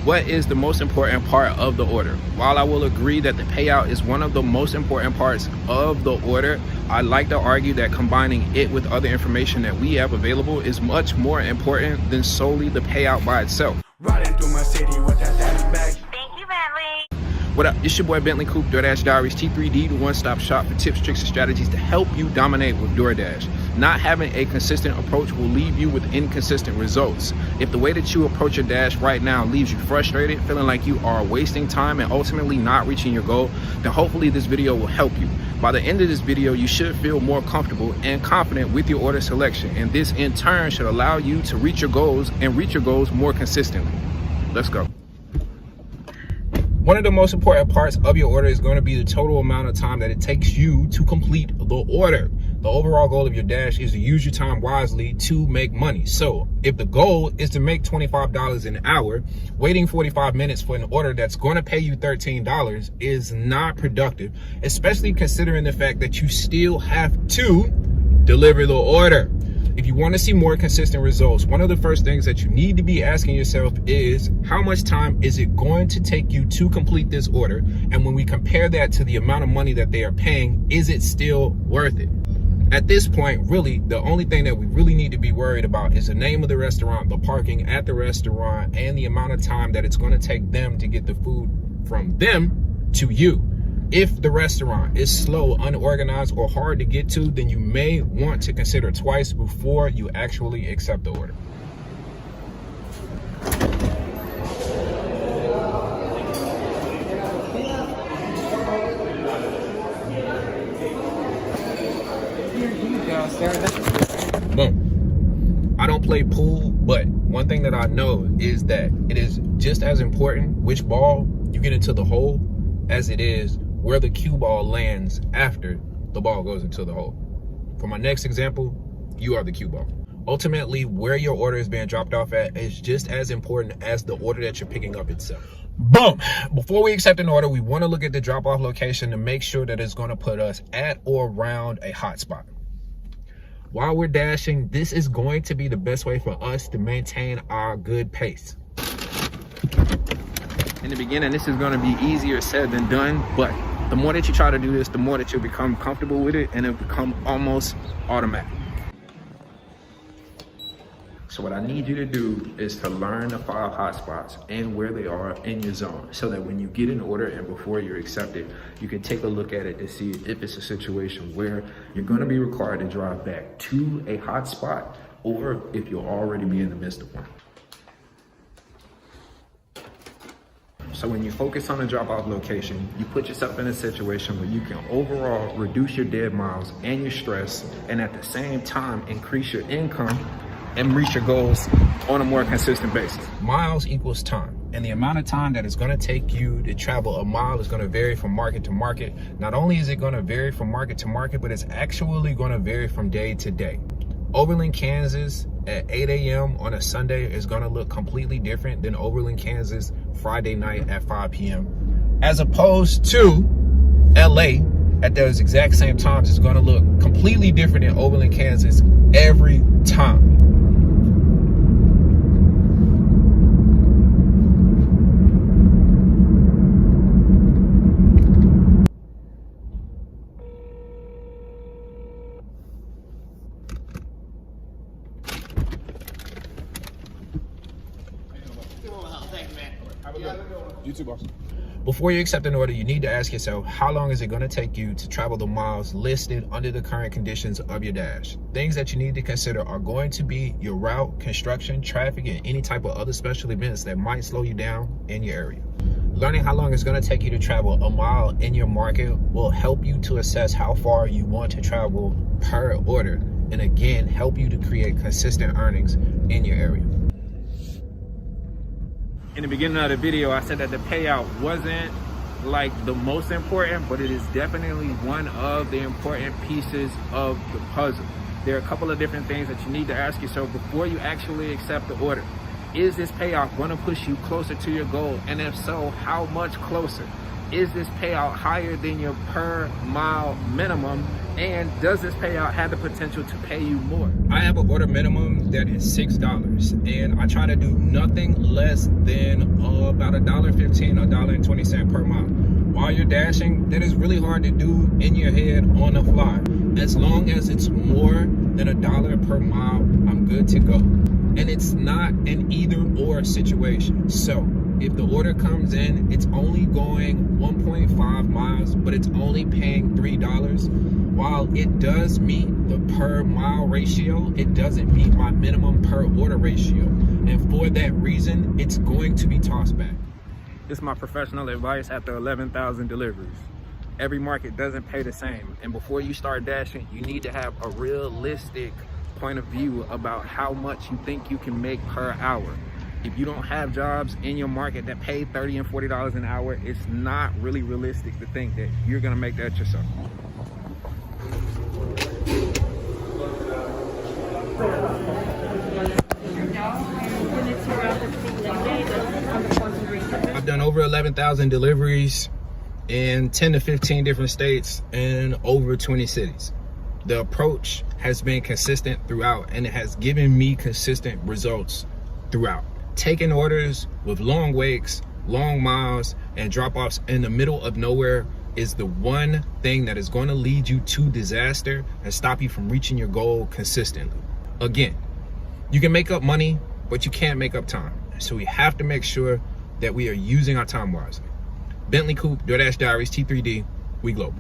What is the most important part of the order? While I will agree that the payout is one of the most important parts of the order, I like to argue that combining it with other information that we have available is much more important than solely the payout by itself. Riding through my city with that daddy bag. Thank you, Bentley. What up? It's your boy Bentley Koup, Doordash Diaries, T3D, the one-stop shop for tips, tricks, and strategies to help you dominate with Doordash. Not having a consistent approach will leave you with inconsistent results. If the way that you approach your dash right now leaves you frustrated, feeling like you are wasting time and ultimately not reaching your goal, then hopefully this video will help you. By the end of this video, you should feel more comfortable and confident with your order selection, and this in turn should allow you to reach your goals and reach your goals more consistently. Let's go. One of the most important parts of your order is going to be the total amount of time that it takes you to complete the order. The overall goal of your dash is to use your time wisely to make money. So if the goal is to make $25 an hour, waiting 45 minutes for an order that's going to pay you $13 is not productive, especially considering the fact that you still have to deliver the order. If you want to see more consistent results, one of the first things that you need to be asking yourself is, how much time is it going to take you to complete this order? And when we compare that to the amount of money that they are paying, is it still worth it? At this point, really, the only thing that we really need to be worried about is the name of the restaurant, the parking at the restaurant, and the amount of time that it's going to take them to get the food from them to you. If the restaurant is slow, unorganized, or hard to get to, then you may want to consider twice before you actually accept the order. Boom. I don't play pool, but one thing that I know is that it is just as important which ball you get into the hole as it is where the cue ball lands after the ball goes into the hole. For my next example, you are the cue ball. Ultimately, where your order is being dropped off at is just as important as the order that you're picking up itself. Boom! Before we accept an order, we want to look at the drop-off location to make sure that it's going to put us at or around a hot spot. While we're dashing, this is going to be the best way for us to maintain our good pace. In the beginning, this is going to be easier said than done, but the more that you try to do this, the more that you'll become comfortable with it, and it'll become almost automatic. So what I need you to do is to learn the 5 hotspots and where they are in your zone, so that when you get an order and before you accept it, you can take a look at it to see if it's a situation where you're going to be required to drive back to a hotspot, or if you'll already be in the midst of one. So when you focus on the drop-off location, you put yourself in a situation where you can overall reduce your dead miles and your stress, and at the same time increase your income and reach your goals on a more consistent basis. Miles equals time, and the amount of time that it's going to take you to travel a mile is going to vary from market to market. Not only is it going to vary from market to market, but it's actually going to vary from day to day. Overland, Kansas at 8 a.m. on a Sunday is going to look completely different than Overland, Kansas Friday night at 5 p.m. As opposed to LA at those exact same times is going to look completely different in Overland, Kansas every time. You too, boss. Before you accept an order, you need to ask yourself, how long is it going to take you to travel the miles listed under the current conditions of your dash? Things that you need to consider are going to be your route, construction, traffic, and any type of other special events that might slow you down in your area. Learning how long it's going to take you to travel a mile in your market will help you to assess how far you want to travel per order, and again, help you to create consistent earnings in your area. In the beginning of the video, I said that the payout wasn't like the most important, but it is definitely one of the important pieces of the puzzle. There are a couple of different things that you need to ask yourself before you actually accept the order. Is this payout going to push you closer to your goal? And if so, how much closer? is this payout higher than your per mile minimum? And does this payout have the potential to pay you more? I have an order minimum that is $6, and I try to do nothing less than about $1.15 or $1.20 per mile. While you're dashing, that is really hard to do in your head on the fly. As long as it's more than $1 per mile, I'm good to go. And it's not an either or situation. So if the order comes in, it's only going 1.5 miles, but it's only paying $3. While it does meet the per mile ratio, it doesn't meet my minimum per order ratio. And for that reason, it's going to be tossed back. This is my professional advice after 11,000 deliveries. Every market doesn't pay the same. And before you start dashing, you need to have a realistic point of view about how much you think you can make per hour. If you don't have jobs in your market that pay $30 and $40 an hour, it's not really realistic to think that you're gonna make that yourself. I've done over 11,000 deliveries in 10 to 15 different states and over 20 cities. The approach has been consistent throughout, and it has given me consistent results throughout. Taking orders with long waits, long miles, and drop-offs in the middle of nowhere is the one thing that is going to lead you to disaster and stop you from reaching your goal consistently. Again, you can make up money, but you can't make up time. So we have to make sure that we are using our time wisely. Bentley, Koup, Doordash, Diaries, T3D, we global.